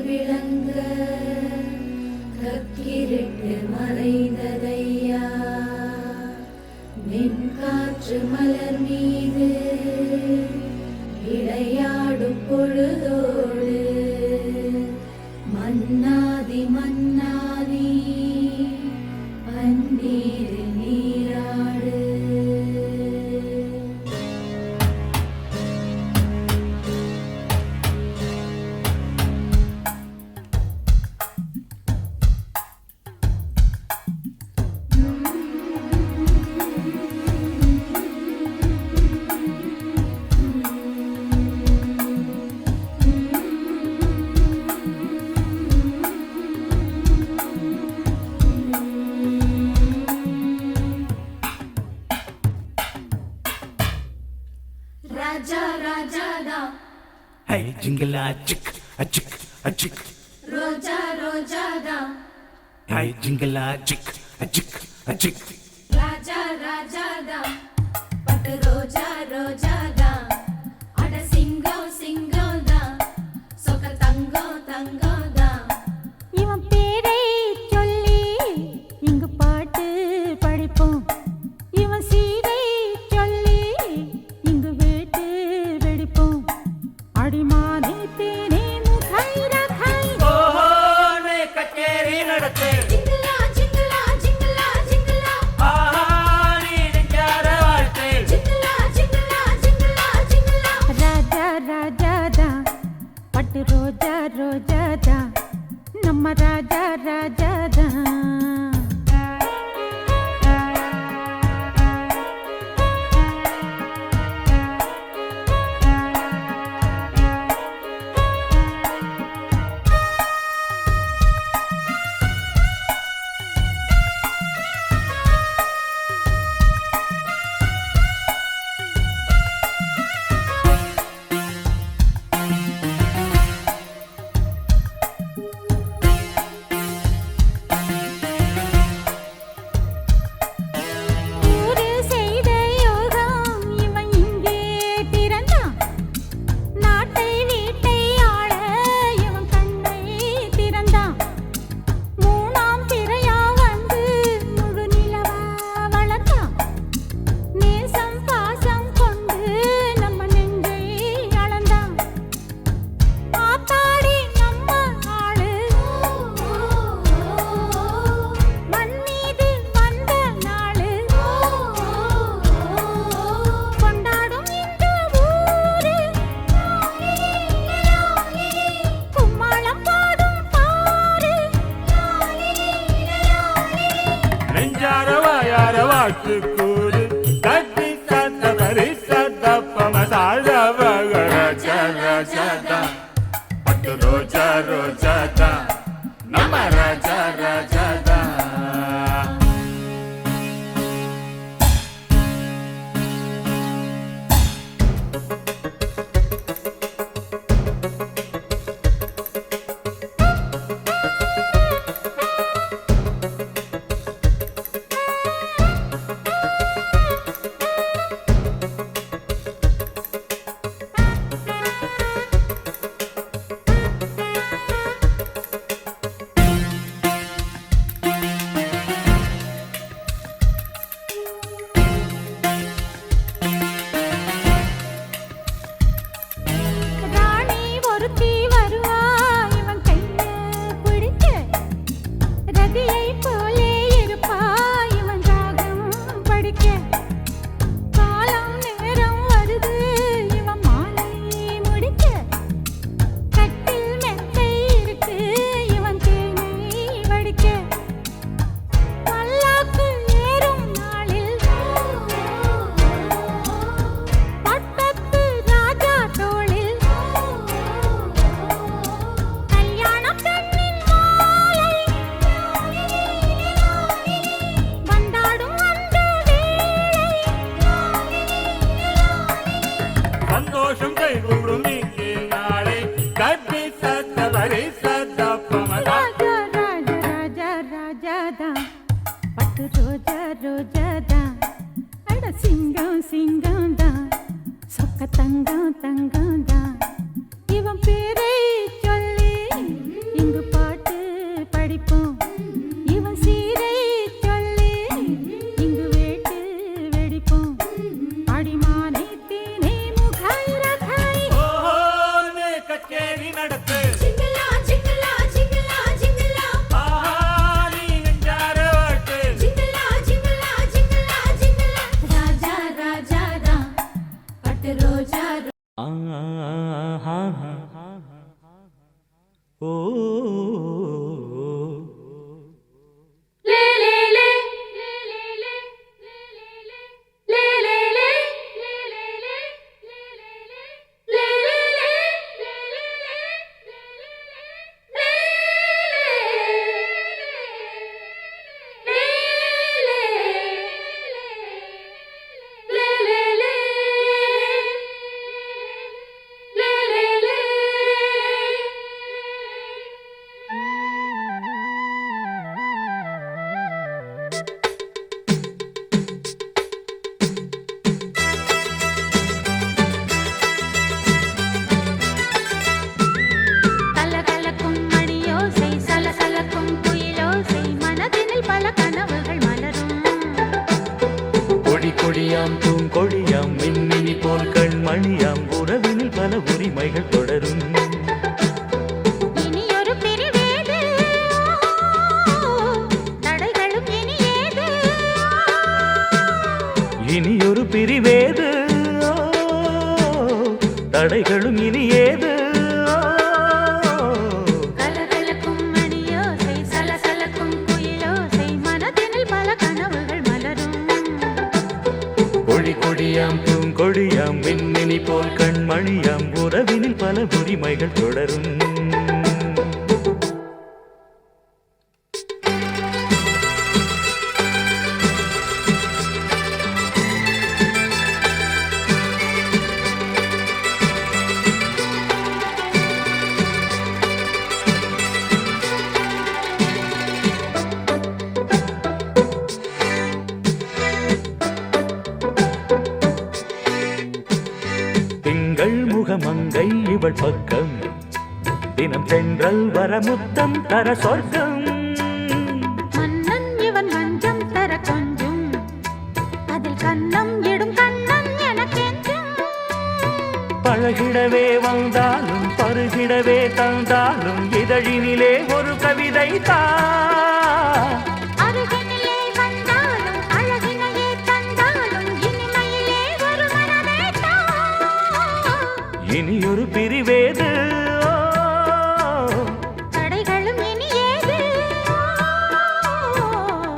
விளங்க கக்கிரிட்டு மறைந்ததையா மென்காற்று மலர் மீது விளையாடும் பொழுதோடு மன்னாதி மன்னாதி பன்னீரில் நீராடு ராஜா ராஜாடா ஹை ஜிங்கலா சிக் அச்சிக் அச்சிக் ரோஜா ரோஜாடா ஹை ஜிங்கலா சிக் அச்சிக் அச்சிக் ராஜா ராஜாடா பட்டு ரோஜா ரோஜாடா அட சிங்கம் சிங்கம்டா சொக்க தங்கம் தங்கம்டா இவன் பேரை சொல்லி இங்கு பாட்டு படிப்போம் இவன் சீரை சொல்லி இங்கு வேட்டு வெடிப்போம் அடிமானே தேனே முகை ரகை ஓஹோ நே கச்சேரி நடத்து ஜிங்கலா ஜிங்கலா ஜிங்கலா ஜிங்கலா ஆஹா நீ நெஞ்சார வாழ்த்து ஜிங்கலா ஜிங்கலா ஜிங்கலா ஜிங்கலா ராஜா ராஜாதா பட்டு ரோஜா ரோஜாதா நம்ம ராஜா ராஜாதா ஊரு செய்த யோகம் இவன் இங்கே திறந்தான் நாட்டை வீட்டை ஆள இவன் கண்ணை திறந்தான் மூணாம் பிறையா வந்து முழு நிலவா வளர்த்தான் நேசம் பாசம் கொண்டு நம்ம நெஞ்சை அளந்தான் ஆத்தாடி நம்ம ஆளு மண் மீது வந்த நாளு கொண்டாடும் இந்த ஊரு கும்மாளம் போடும் பாரு நெஞ்சார வாயார வாழ்த்து கூறு கட்டி சத்த பரி சத்தப்பம சாழவக ராஜா ராஜாதா பட்டு ரோஜா ரோஜாதா நம்ம ராஜா ராஜாதா ராணி ஒருத்தி வருவா இவன் கைய பிடிக்க ரதியை போலே இருப்பா இவன் ராகம் படிக்க காலம் நேரம் வருது இவன் மாலை முடிக்க கட்டில் மெத்தை இருக்கு இவன் தேனை வடிக்க பல்லாக்கு ஏறும் நாளில் பட்டத்து ராஜா தோளில் கல்யாண பெண்ணின் மாலை வந்தாடும் அந்த வேளை சந்தோஷம் கைகூடும் இங்கே நாளை கட்டி சத்த பரி சத்தப்பம ராஜா ராஜா ராஜா ராஜாதா பட்டு ரோஜா ரோஜாதா அட சிங்கம் சிங்கம்தா சொக்க தங்கம் தங்கம்தா இவன் பேரை சொல்லி லே லே லே லே லே லே லே லே லே கலகலக்கும் மணியோசை சலசலக்கும் குயிலோசை மனதினில் பல கனவுகள் மலரும் கொடி கொடியாம் பூங்கொடியாம் மின்மினி போல் கண்மணியாம் உறவினில் பல உரிமைகள் தொடரும் இனியொரு பிரிவேது தடைகளும் இனியேது இனியொரு பிரிவேது தடைகளும் இனியேது கலகலக்கும் மணியோசை சலசலக்கும் குயிலோசை மனதினில் பல கனவுகள் மலரும் கொடி கொடியாம் பூங்கொடியாம் மின்மினி போல் கண்மணியாம் உறவினில் பல உரிமைகள் தொடரும் திங்கள் முகமங்கை இவள் பக்கம் தினம் தென்றல் வரமுத்தம் தர சொர்க்கம் மன்னன் இவன் மஞ்சம் தர கொஞ்சும் அதில் கண்ணம் இடும் கண்ணன் எனக்கென்றும் பழகிடவே வந்தாலும் பருகிடவே தந்தாலும் இதழினிலே ஒரு கவிதை தான் அருகினிலே வந்தாலும் அழகினையே தந்தாலும் இனிமையிலே ஒரு மனமேட்டா இனியொரு பிரிவேது தடைகளும் இனியேது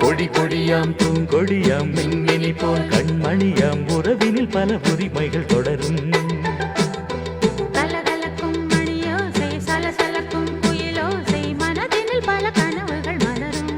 கொடி கொடியாம் பூங்கொடியாம் மின்மினி போல் கண்மணியாம் உறவினில் பல உரிமைகள் தொடரும் கலகலக்கும் மணியோசை சலசலக்கும் குயிலோசை மனதினில் பல கனவுகள் மலரும்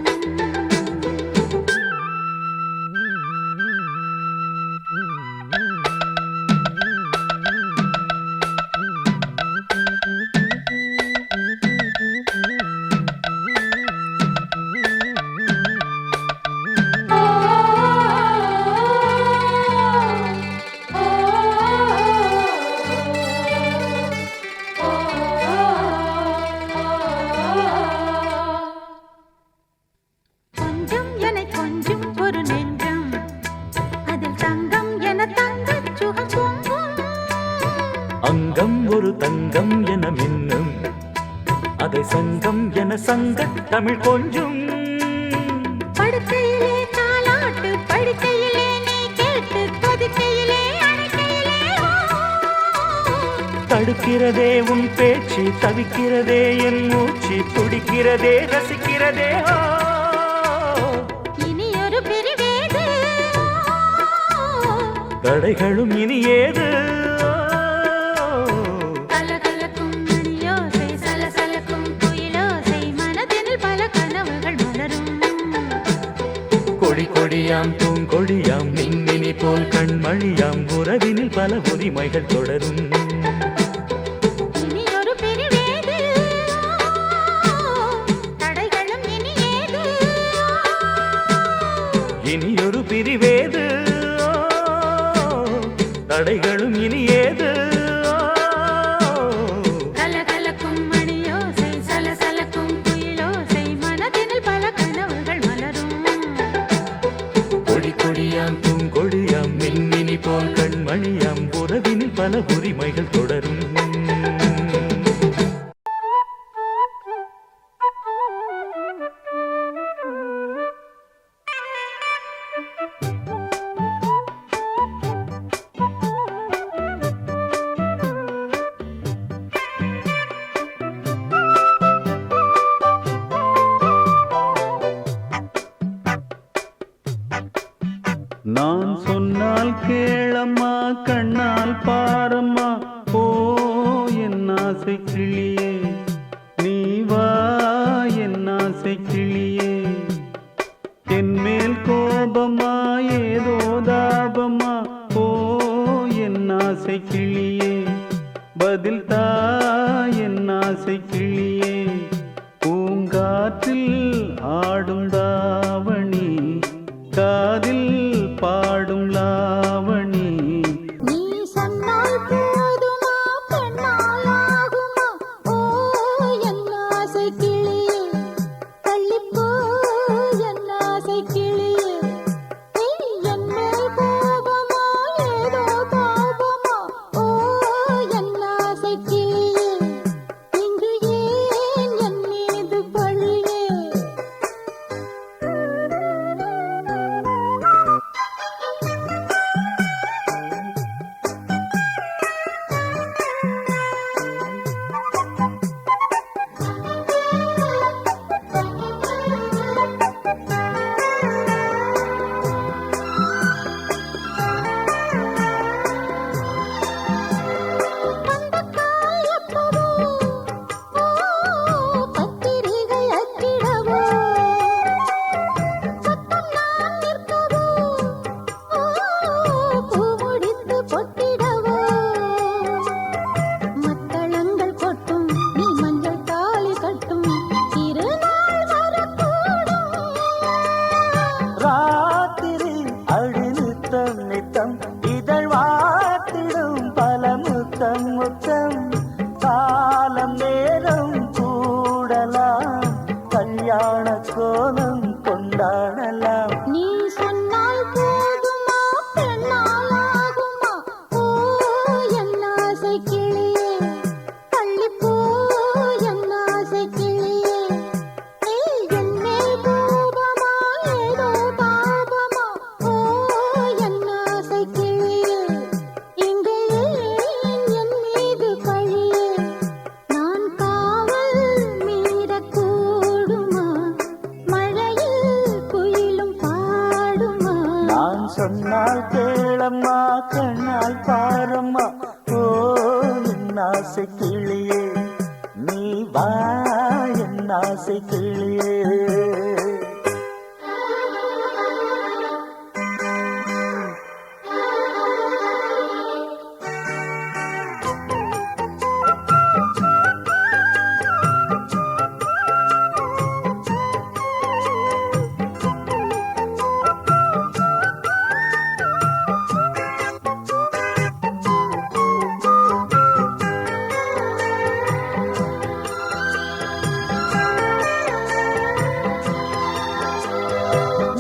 கொஞ்சம் என கொஞ்சம் ஒரு நெஞ்சம் அதில் தங்கம் என தங்கச் சுகம் பொங்கும் அங்கம் ஒரு தங்கம் என மின்னும் அதை சங்கம் என சங்க தமிழ் கொஞ்சும் படுக்கையிலே தாலாட்டு படுக்கையிலே நீ கேட்டு கொதிக்கையிலே அணைக்கையிலே தடுக்கிறதே உன் பேச்சு தவிக்கிறதே என் மூச்சு துடிக்கிறதே ரசிக்கிறதே இனியொரு பிரிவேது தடைகளும் இனியேது கலகலக்கும் மணியோசை சலசலக்கும் குயிலோசை மனதினில் பல கனவுகள் மலரும் கொடி கொடியாம் பூங்கொடியாம் மின்மினி போல் கண்மணியாம் உறவினில் பல உரிமைகள் தொடரும் இனியொரு பிரிவேது தடைகளும் இனியேது இனியொரு பிரிவேது தடைகளும் இனியேது கலகலக்கும் மணியோசை சலசலக்கும் குயிலோசை மனதினில் பல கனவுகள் மலரும் கொடி கொடியாம் பூங்கொடியாம் மின்மினி போல் கண்மணியாம் உறவினில் பல உரிமைகள் தொடரும் நான் சொன்னால் கேளம்மா கண்ணால் பாரம்மா ஓ என் ஆசை கிளியே நீ வா என் ஆசை கிளியே என் மேல் கோபமா ஏதோ தாபமா ஓ என் ஆசை கிளியே பதில் தா என் ஆசை கிளியே பூங்காற்றில் ஆடும் தாவணி காதில் பாடும் லாவணி நீ சொன்னால் போதுமா பெண்ணால் ஆகுமா ஓ என் ஆசை கிளியே தள்ளிப்போ என் ஆசை கிளியே என் மேல் கோபமா ஏதோ தாபமா ஓ என் ஆசை கிளியே இங்கு ஏன் என் மீது பழியே பத்திரிகை அச்சிடவோ சத்தம் நான் நிற்கவோ பூ முடித்து பொட்டிடவோ மத்தளங்கள் கொட்டும் நீ மஞ்சள் தாலி கட்டும் திருநாள் வரக்கூடும் ராத்திரி அழிநித்தம் நித்தம் இதழ் வாத்திடும் பல முத்தம் முத்தம் காலம் நேரம் கூடலாம் கல்யாண கோலம் கொண்டாடலாம் நீ சொன்னால் போதுமா பெண்ணால் ஆகுமா ஓ என் ஆசை கிளியே தள்ளிப்போ என் ஆசை கிளியே என் மேல் கோபமா ஏதோ தாபமா ஓ என் ஆசை கிளியே இங்கே ஏன் என் மீது பழியே நான் காவல் மீறக்கூடுமா மழையில் குயிலும் பாடுமா நான் சொன்னால் கேளம்மா கண்ணால் பாரம்மா ஓ என் ஆசை கிளியே நீ வா என் ஆசை கிளியே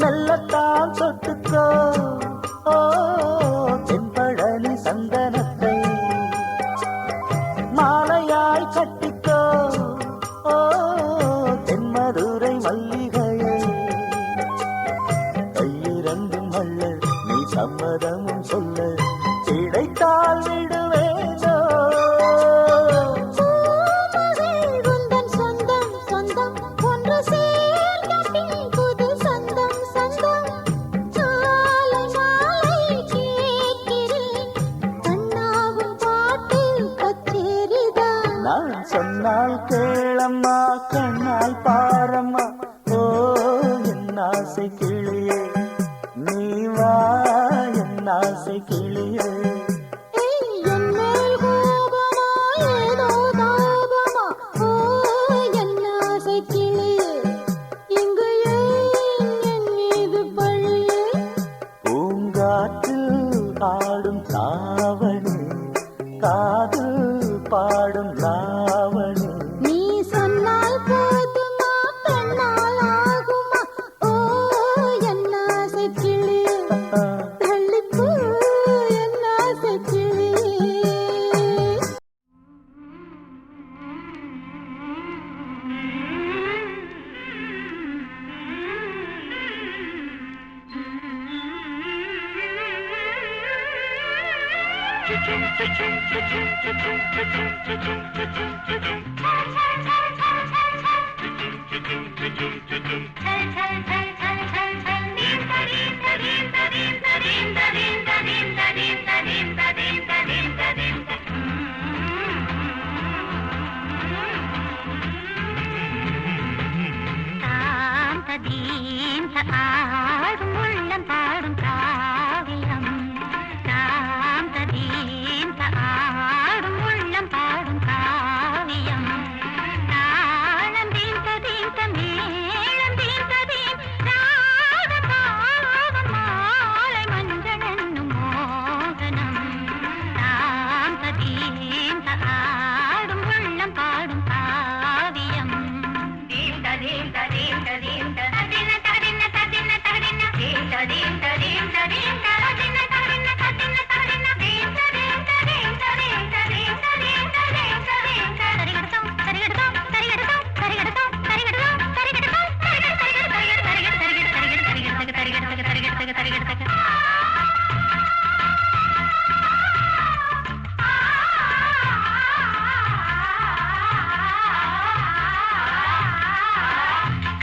மெல்லத்தான் தொட்டுக்கோ ஓ தென்பழனி சந்தனத்தை மாலையாய் கட்டிக்கோ ஓ தென்மதுரை மல்லிகையை கையிரண்டும் மல்ல நீ சம்மதமும் சொல்ல கிடைத்தால் விடுவேனோ பூமகள் உந்தன் சொந்தம் சொந்தம் ஒன்று சேர்ந்த பின் புது சொந்தம் சொந்தம் மாலை மாலை கேட்கிறேன் கண்ணாவும் பாட்டு கச்சேரிதான் நான் சொன்னால் கேளம்மா கண்ணால் பாரம்மா ஓ என் ஆசை கிளியே நீ வா என் ஆசை கிளியே என் மேல் கோபமா ஏதோ தாபமா ஓ என் ஆசை கிளியே இங்கு ஏன் என் மீது பழியே பூங்காற்றில் ஆடும் தாவணி காதில் பாடும் லாவணி நீ சொன்னால் போதுமா பெண்ணால் ஆகுமா ஓ என் ஆசை கிளியே தள்ளிப்போ என் ஆசை கிளியே Thank you. ததீந்த ஆடும் உள்ளம் பாடும் காவியம் தாம் ததீந்த ஆடும் உள்ளம் பாடும் காவியம் தாளம் தீந்த தீந்த மேளம் தீந்த தீம் ராக பாவம் மாலை மஞ்சள் என்னும் மோகனம் தாம் ததீந்த ஆடும் உள்ளம் பாடும் காவியம் தீந்த தீந்த தீந்த தீந்த ததின ததின ததின ததின தீந்த தீந்த தீந்த தீந்த ததின ததின ததின ததின தீந்த தீந்த தீந்த தீந்த தீந்த தீந்த தீந்த தீந்த சரிகடதம் சரிகடதம் சரிகடதம் சரிகடதம் சரிகடதம் சரிகடதம் சரிகடதம்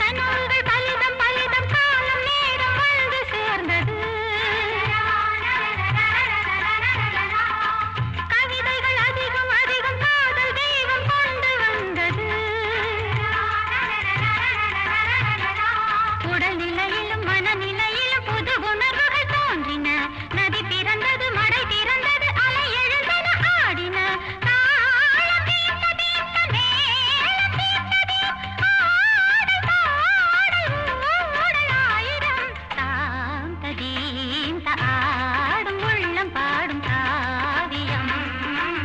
கனவுகள் பலிதம் பலிதம் காலம் நேரம் வந்து சேர்ந்தது கவிதைகள் அதிகம் அதிகம் காதல் தெய்வம் கொண்டு வந்தது உடல்நிலையிலும் மனநிலையிலும் புது உணர்வுகள் தோன்றின நதி பிறந்தது மழை திறந்தது அலை எழுந்தன ஆடின தாளம் தீர்த்த தீர்த்த மேளம் தீர்த்த ஆடல் ஊடல் ஆயிரம் தாம் ததீந்த ஆடும் உள்ளம் பாடும் காவியம்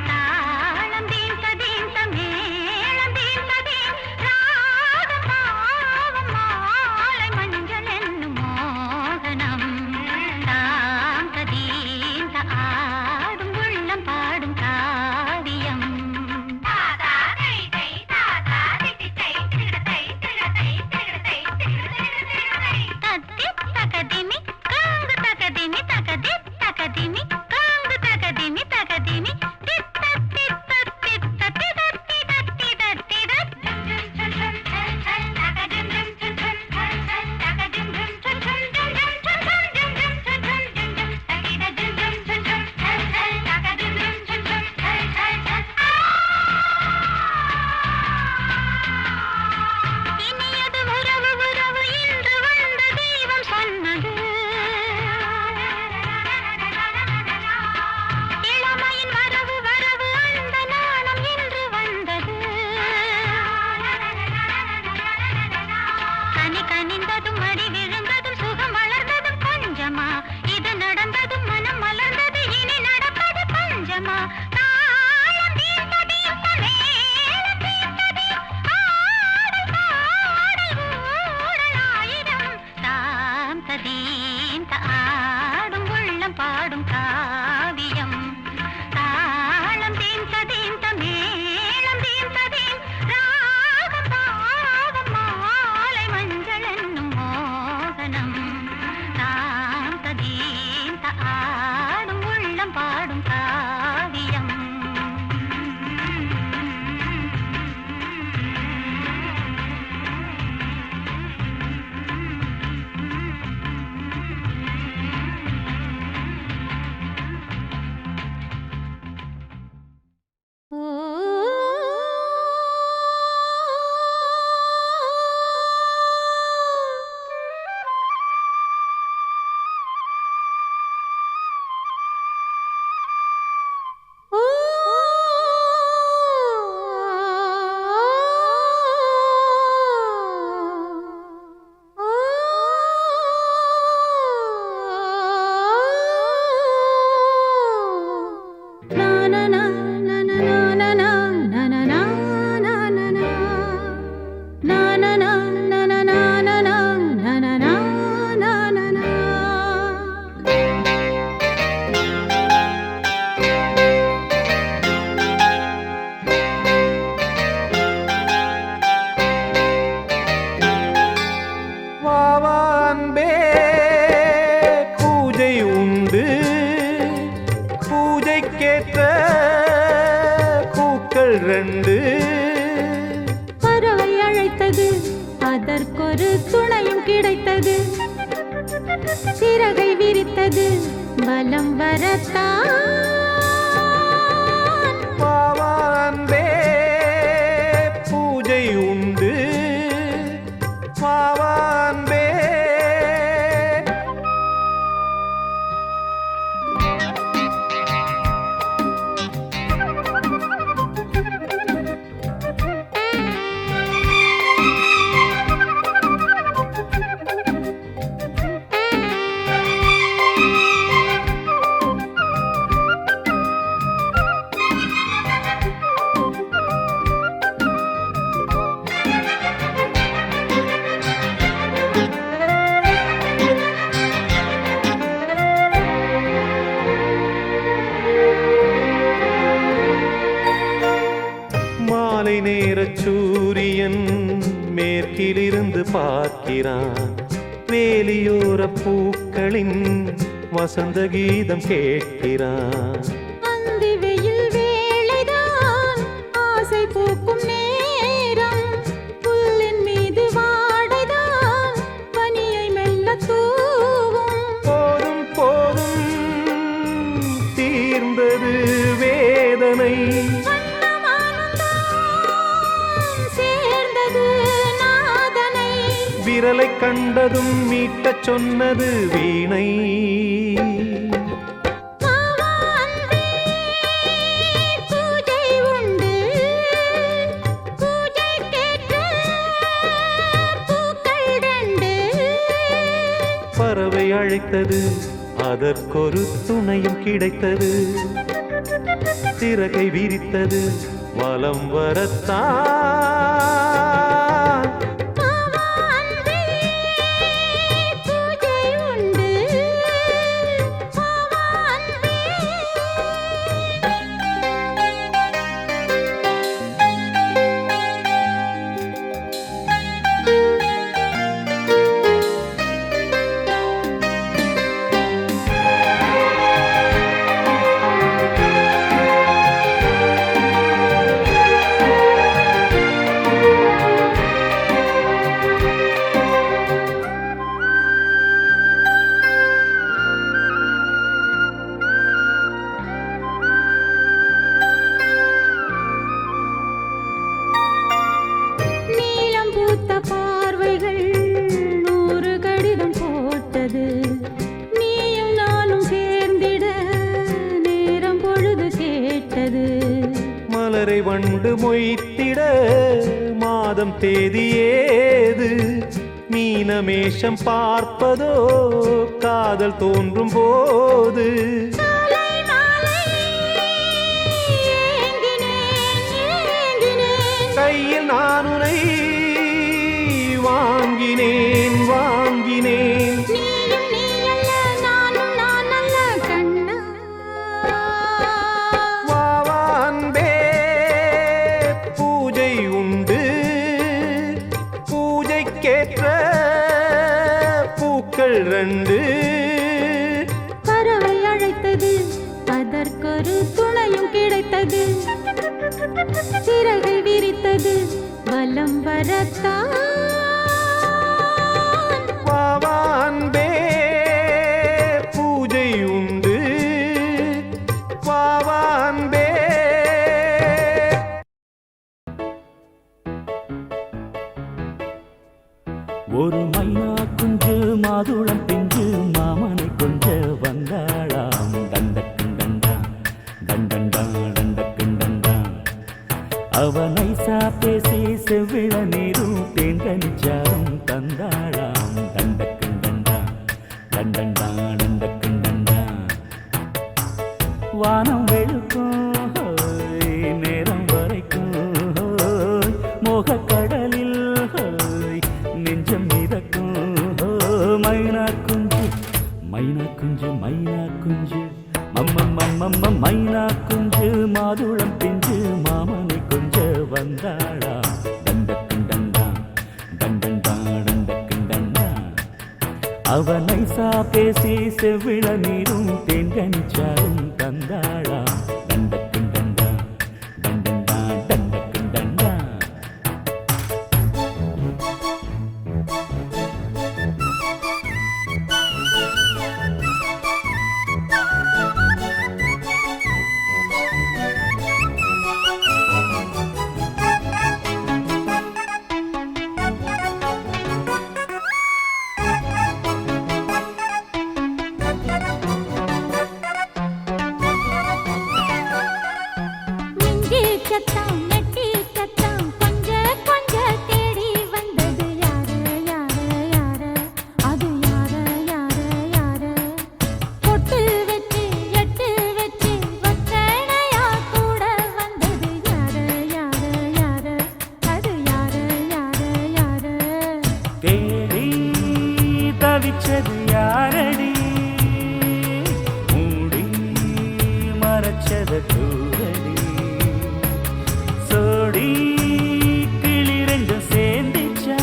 தாளம் தீர்த்த தீர்த்த மேளம் தீர்த்த தீம் ராக பாவம் மாலை மஞ்சள் என்னும் மோகனம் தாம் ததீந்த ஆடும் உள்ளம் பாடும் காவியம் தாதா தை தை தாதா திதி தை திகடதை திகடதை திகடதை திகடதை தத்தி தகதிமி காங்கு தகதிமி தகதி தகதிமி காங்கு தகதிமி தகதிமி தித்த தித்த தித்த திதத்தி தத்தி தத்தி இனியது உறவு உறவு இன்று வந்த தெய்வம் சொன்னது இளமையின் வரவு வரவு அந்த நாணம் இன்று வந்தது கனி கனிந்ததும் மடி விழுந்ததும் சுகம் வளர்ந்ததும் கொஞ்சமா இது நடந்ததும் மனம் மலர்ந்தது இனி நடப்பது பஞ்சமா தாளம் தீர்த்த தீர்த்த மேளம் தீர்த்த தீம் ஆடல் பாடல் ஊடல் ஆயிரம் தாம் ததீந்த ஆடும் உள்ளம் பாடும் காவியம் தாளம் தீர்த்த தீர்த்த மேளம் தீர்த்த தீம் ராகம் பாவம் மாலை மஞ்சள் என்னும் மோகனம் தாம் ததீந்த ஆடும் உள்ளம் பாடும் காவியம் வாவான்பே பூஜை உண்டு பூஜைக்கேற்ற பூக்கள் ரெண்டு பறவை அழைத்தது அதற்கொரு துணையும் கிடைத்தது சிறகை விரித்தது பலம் வரத்தான் வாவான்பே பூஜை உண்டு வாவான்பே மேற்கிலிருந்து பார்க்கிறான். வேலியோர பூக்களின் வசந்த கீதம் கேட்கிறான். அந்தி வெயில் வேளைதான் ஆசை பூக்கும் நேரம். புல்லின் மீது வாடைதான் பனியை மெல்ல தூவும். போதும் போதும் தீர்ந்தது வேதனை. சேர்ந்தது நாதனை. விரலை கண்டதும் மீட்டச் சொன்னது வீணை. மாவா அன்பே, பூஜை உண்டு. பூஜைக்கேற்ற பூக்கள் ரெண்டு. பறவை அழைத்தது, அதற்கொரு துணையும் கிடைத்தது. சிறகை விரித்தது, வலம் வரத்தான். மாவா அன்பே, பூஜை உண்டு. மாவா அன்பே. நீலம் பூத்த பார்வைகள் 100 கடிதம் போட்டது. நீயும் நானும் சேர்ந்திட நேரம் பொழுது கேட்டது. மலரை வண்டு மொய்த்திட மாதம் தேதி ஏது? மீனமேஷம் பார்ப்பதோ காதல் தோன்றும் போது. காலை மாலை ஏங்கினேன், ஏங்கினேன். கையில் நான் உனை வாங்கினேன், வாங்கினேன். நீயும் நீ அல்ல, நானும் நான் அல்ல கண்ணா. வா வா அன்பே, பூஜை உண்டு. பூஜைக்கேற்ற பூக்கள் ரெண்டு. பறவை அழைத்தது, அதற்கொரு துணையும் கிடைத்தது. சிறகை விரித்தது, வலம் வரத்தான். வா வா அன்பே, பூஜை உண்டு. வா வா அன்பே. ஒரு மைனா குஞ்சு மாதுளம் பிஞ்சு மாமனை கொஞ்ச வந்தாளாம். தண்டக்குண்டண்டா டண்டண்டா டண்டக்குண்டண்டா. அவ நைசா பேசி செவ்விள நீரும் தேங்கனிச்சாரும் தந்தாளாம். தண்டக்குண்டண்டா டண்டண்டா டண்டக்குண்டண்டா. வானம் வெளுக்கும் ஹோய், நேரம் வரைக்கும் ஹோய், மோகக்கடலில் ஹோய், நெஞ்சம் மிதக்கும் ஹோய். மைனா குஞ்சு மைனா குஞ்சு மைனா குஞ்சு மம்மம்மம்மம்ம. மைனா குஞ்சு மாதுளம் பிஞ்சு மாமனை கொஞ்ச வந்தாளா. தண்டக்குண்டண்டா டண்டண்டா டண்டக்குண்டண்டா. அவ நைசா பேசி செவ்விள நீரும் தேங்கனிச்சாரும் தந்தாளா. தண்டக்குண்டண்டா டண்டண்டா டண்டக்குண்டண்டா. மிஞ்சி சத்தம், நெட்டி சத்தம், கொஞ்ச கொஞ்ச தேடி வந்தது யாரு யாரு யாரு? அது யாரு யாரு யாரு? பொட்டு வச்சு எட்டு வச்சு வச்சனையா கூட வந்தது யாரு யாரு யாரு? அது யாரு யாரு யாரு? தேடி தவிச்சது யாரடி? மூடி மறைச்சத கூறடி. சோடி கிளி ரெண்டும் சேர்ந்துச்சா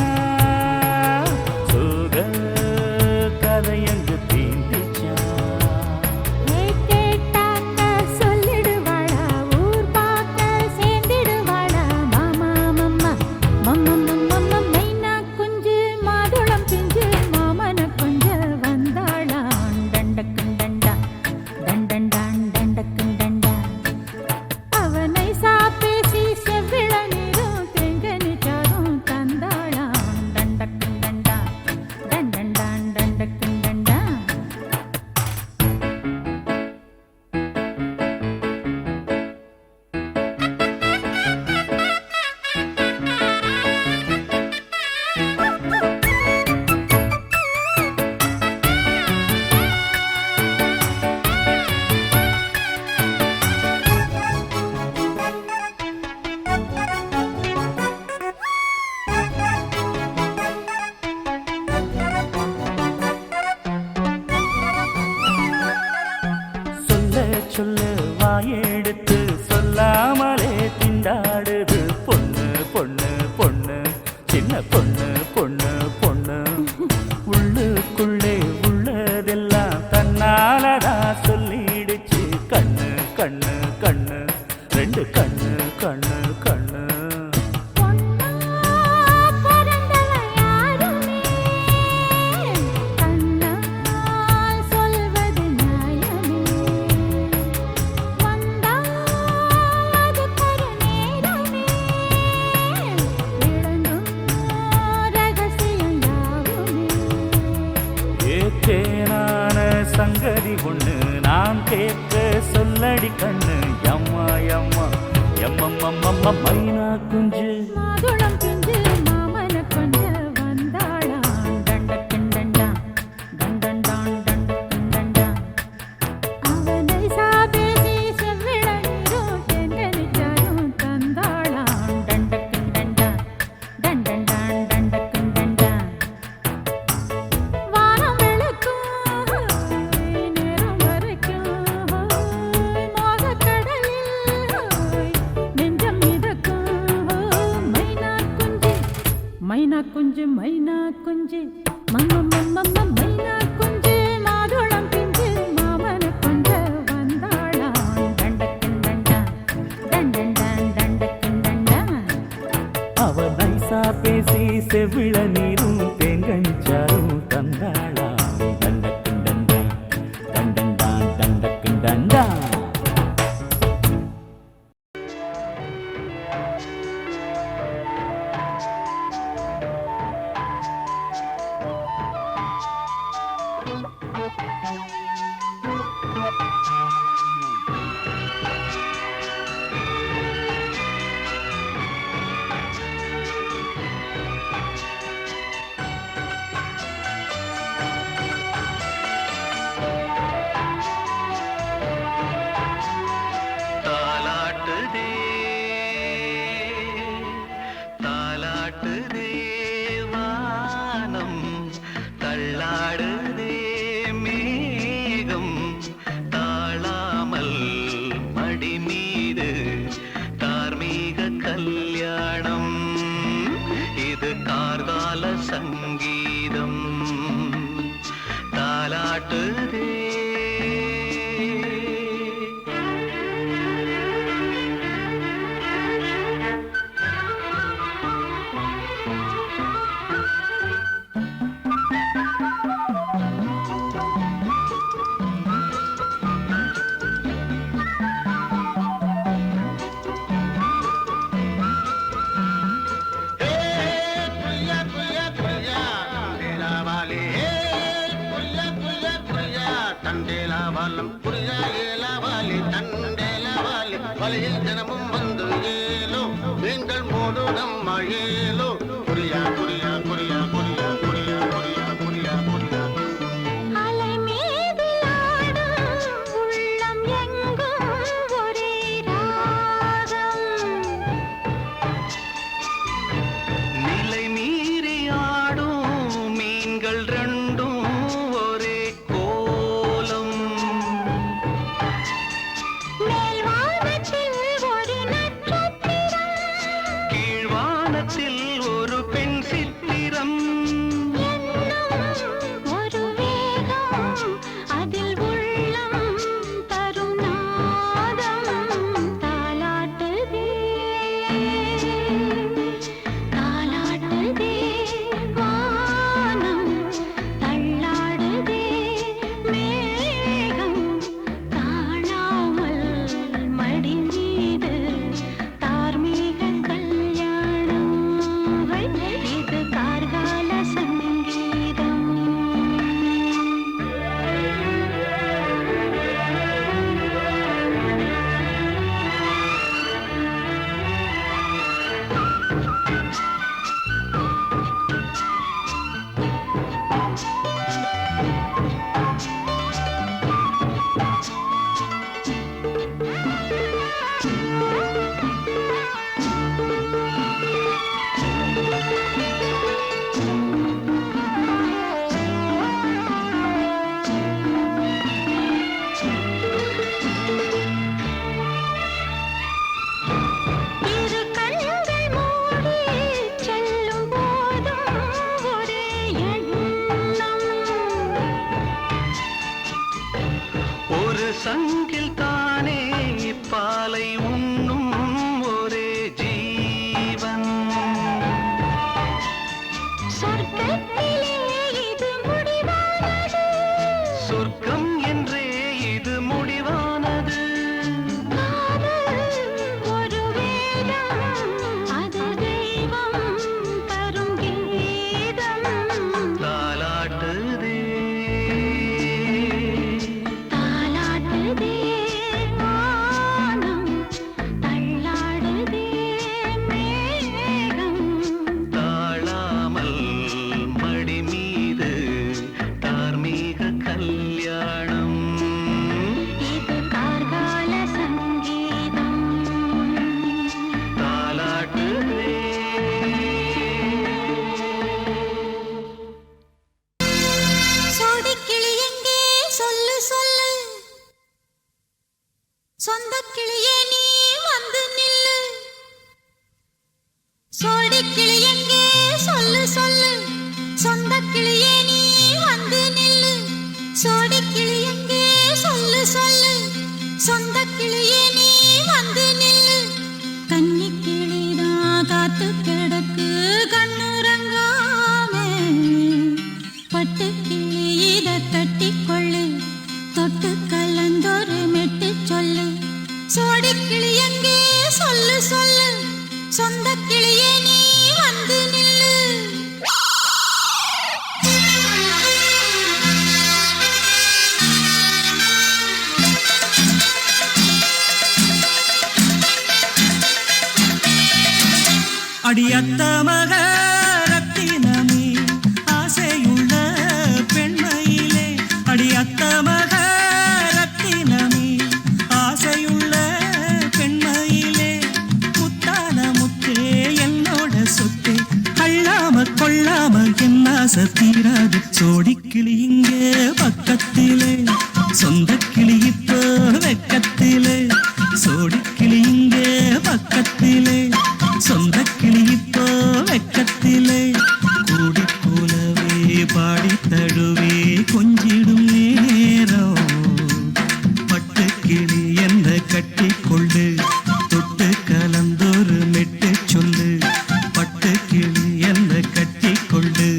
சொல்ல வாயெடுத்து சொல்லாமலே திண்டாடுது பொண்ணு பொண்ணு பொண்ணு சின்ன பொண்ணு பொண்ணு பொண்ணு உள்ளுக்குள்ளே உள்ளதெல்லாம் தன்னாலதான் சொல்லிடுச்சு கண்ணு கண்ணு கண்ணு ரெண்டு கண்ணு கண்ணு கண்ணு பொன்னா பிறந்தவ யாருமே கண்ணால் சொல்வது நியாயமே வந்தால் அதுக்கொரு நேரமே விளங்கும் ரகசியம் யாவுமே ஏற்றேனான சங்கதி ஒண்ணு நான் கேட்க சொல்லடி கண்ணு எம்மா எம்மா எம்மம்மம்மம்ம மைனா குஞ்சு மாதுளம் பிஞ்சு மாமன கொஞ்ச வந்தாளாம் தண்டக்கண்டண்டா தண்டண்டான் தண்டக்கண்டண்டா அவனை சாபேசி செவ்விளநீரும் தெங்கனிச்சாரும் தந்தாளாம் தண்டக்கண்டண்டா தண்டண்டான் தண்டக்கண்டண்டா வானம் வெளுக்கும் நேரம் வரைக்கும் மோகக்கடலில் நெஞ்சம் மிதக்கும் மைனா குஞ்சு மைனா குஞ்சு மம்மம்மம்மம்ம மைனா குஞ்சு மாதுளம் பிஞ்சு மாமன கொஞ்ச வந்தாளாம் தண்டக்கண்டண்டா தண்டண்டான் தண்டக்கண்டண்டா அவ நைசா பேசி செவிள நீரும் தேங்கஞ்சாரும் தந்தாளா தண்டக்கிண்டண்டா தண்டண்டான் தண்டக்கிண்டண்டா தாலாட்டுதே தாலாட்டுதே வானம் தள்ளாடுதே மேகம் தாழாமல் மடி மீது தார்மீக கல்யாணம் இது கார்கால சங்கீதம் தாலாட்டுதே வலையில் தினமும் வந்து ஏலோ நீங்கள் மோடு நம்ம ஏலோ குறியா குறியா குறியா குறியா குறியா குறியா குறியா குறியா அலை மீது ஆடும் உள்ளம் எங்கும் ஒரே ராகம் நிலை மீறி ஆடும் மீன்கள் ரெண்டும் ஒரே கோலம் மேல்வானத்தில் ஒரு நட்சத்திரம் கீழ்வானத்தில் சங்கில் தானே பாலை உண்ணும் ஒரே ஜீவன். சொர்க்கம் என்றே இது முடிவானது. ஒரு வேதம் அது தெய்வம் தரும் கீதம். தாலாட்டுதே தாலாட்டுதே வானம், தள்ளாடுதே மேகம். தாழாமல் மடி மீது தார்மீக கல்யாணம். இது கார்கால சங்கீதம். தாலாட்டுதே சோடிக்கிளி எங்கே சொல்லு சொல்லு, சொந்த கிளியே நீ வந்து நில்லு. சோடிக்கிளி எங்கே சொல்லு சொல்லு, சொந்த கிளியே நீ வந்து நில்லு. சோடிக்கிளி எங்கே சொல்லு சொல்லு, சொந்த கிளியே நீ வந்து நில்லு. கன்னி கிளிதான் காத்து கிடக்கு கண்ணுறங்காமே. பட்டு கிளி இத கட்டிக்கொள்ளு, தொட்டு கலந்தொரு மெட்டு சொல்லு. சோடி கிளி எங்கே சொல்லு சொல்லு, சொந்த கிளியே நீ வந்து நில்லு. அடியத்த மக ரத்தினமே ஆசையுள்ள பெண்மையிலே. அடியத்த மக ரத்தினமே ஆசையுள்ள பெண்மையிலே. முத்தான முத்தே என்னோட சொத்தே, அள்ளாம கொள்ளாம என் ஆசை தீராது. சோடிக்கிளி இங்கே பக்கத்திலே, சொந்த கிளி இப்போ வெக்கத்திலே. சோடிக்கிளி இங்கே பக்கத்திலே, சொந்த கிளி இப்போ வெக்கத்திலே. கூடி போலவே பாடி தழுவே கொஞ்சிடும் நேரம். பட்டு கிளி என்ன கட்டி கொள்ளு, தொட்டு கலந்தொரு மெட்டு சொல்லு. பட்டு கிளி என்ன கட்டி கொள்ளு,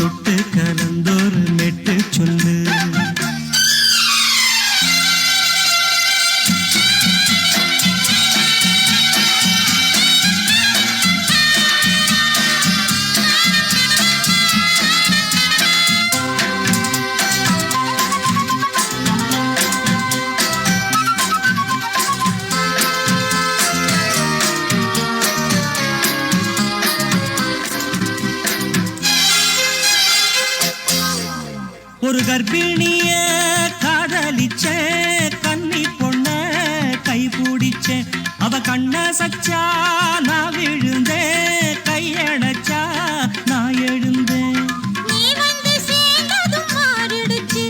தொட்டு கலந்தொரு மெட்டு சொல்லு. ஒரு கர்ப்பிணிய காதலிச்ச கன்னி பொண்ண கை பிடிச்ச. அவ கண்ண சச்சா நான் விழுந்தேன், கையடைச்சா நான் எழுந்தேன். நீ வந்து சேர்ந்ததும் மாறிடுச்சு,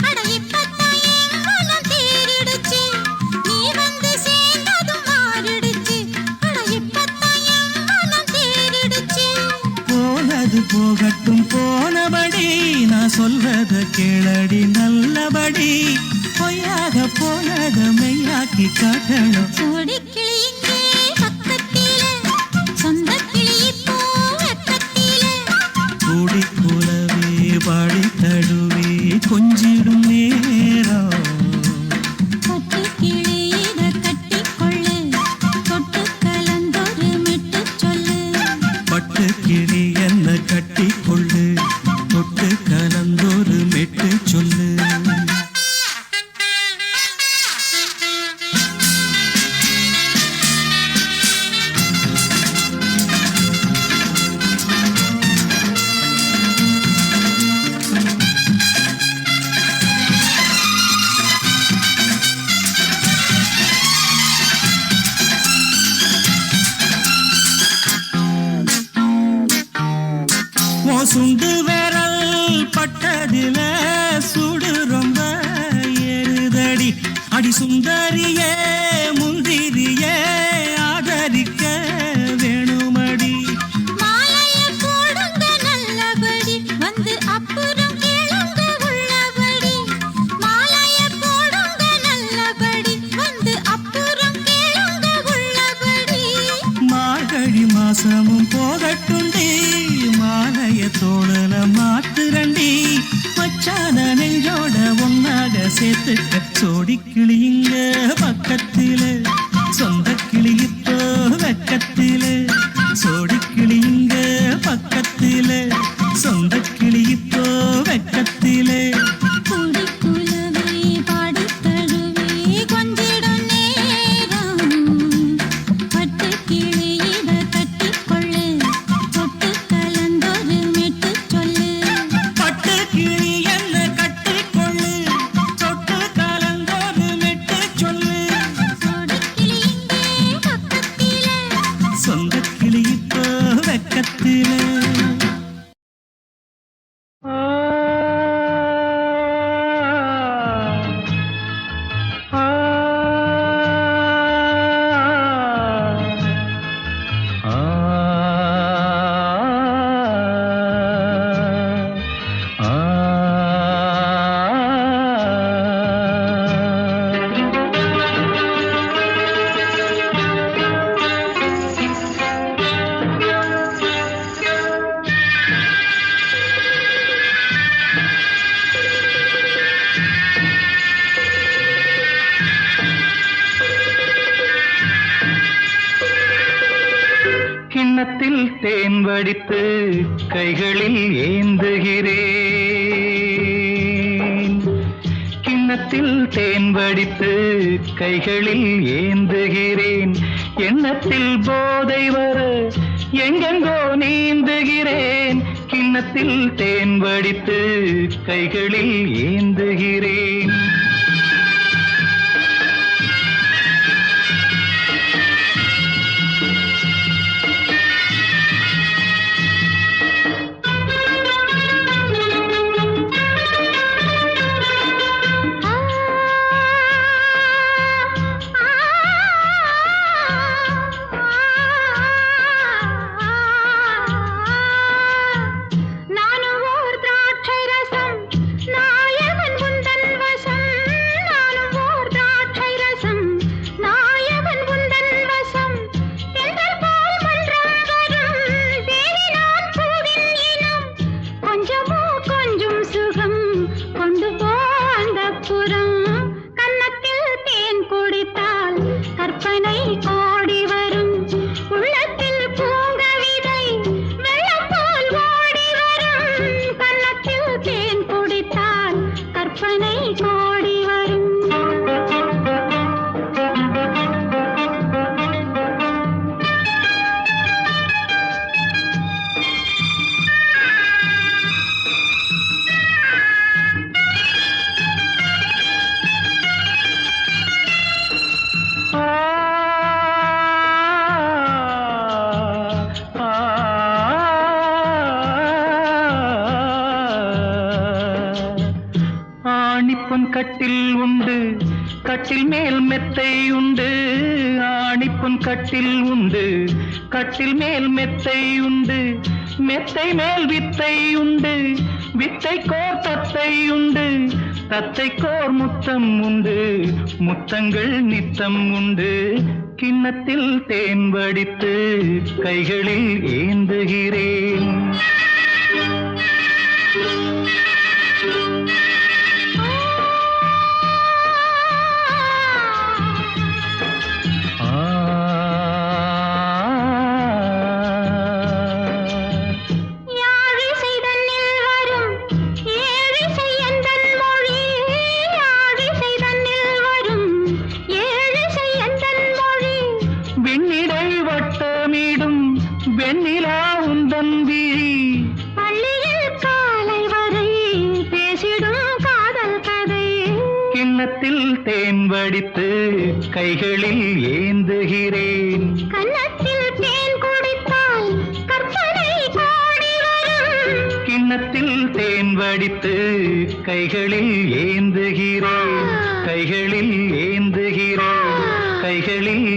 அட இப்பத்தான் என் மனம் தேறிடுச்சு. நீ வந்து சேர்ந்ததும் மாறிடுச்சு, அட இப்பத்தான் என் மனம் தேறிடுச்சு. போனது போகட்டும் போனபடி, நான் சொல்றத கேளடி நல்லபடி. பொய்யாக போனத மெய்யாக்கி காட்டணும். சோடி கிளி இங்கே பக்கத்திலே, சொந்த கிளி இப்போ வெக்கத்திலே. கூடி போலவே பாடி தழுவே கொஞ்சிடும் நேரம். பட்டு கிளி இத கட்டிக்கொள்ளு, தொட்டு கலந்தொரு மெட்டு சொல்லு. பட்டு கிளி என்ன கட்டி கொள்ளு, தொட்டு கலந்தொரு மெட்டு சொல்லு. சுண்டு விரல் பட்டதில சுடு ரொம்ப ஏறுதடி. அடி சுந்தரியே முந்திரியே ஆதரிக்க வேணுமடி. மாலைய போடுங்க நல்லபடி, வந்து அப்புறம் கேளுங்க உள்ளபடி. மாலைய போடுங்க நல்ல தோழல மாத்துரண்டி மச்சான நெஞ்சோட ஒன்னாக சேர்த்துக்க சோடி கிளியுங்க பக்கத்தில சொந்த கிளி இப்போ வெக்கத்தில சோடி கிளியுங்க பக்கத்தில சொந்த கிளி இப்போ வெக்கத்தில கிண்ணத்தில் தேன் வடித்து கைகளில் ஏந்துகிறேன் கிண்ணத்தில் தேன் வடித்து கைகளில் ஏந்துகிறேன் எண்ணத்தில் போதை வர எங்கெங்கோ நீந்துகிறேன் கிண்ணத்தில் தேன் வடித்து கைகளில் ஏந்துகிறேன் கட்டில் உண்டு கட்டில் மேல் மெத்தை உண்டு ஆணிப்புன் கட்டில் உண்டு கட்டில் மேல் மெத்தை உண்டு மெத்தை மேல் வித்தை உண்டு வித்தை கோர் தத்தை உண்டு தத்தை கோர் முத்தம் உண்டு முத்தங்கள் நித்தம் உண்டு கிண்ணத்தில் தேன் வடித்து கைகளில் ஏந்துகிறேன் தேன் வடித்து கைகளில் ஏந்துகிறேன் கன்னத்தில் தேன் குடித்தால் கற்பனை கோடி வரும் கிண்ணத்தில் தேன் வடித்து கைகளில் ஏந்துகிறேன் கைகளில் ஏந்துகிறேன் கைகளில்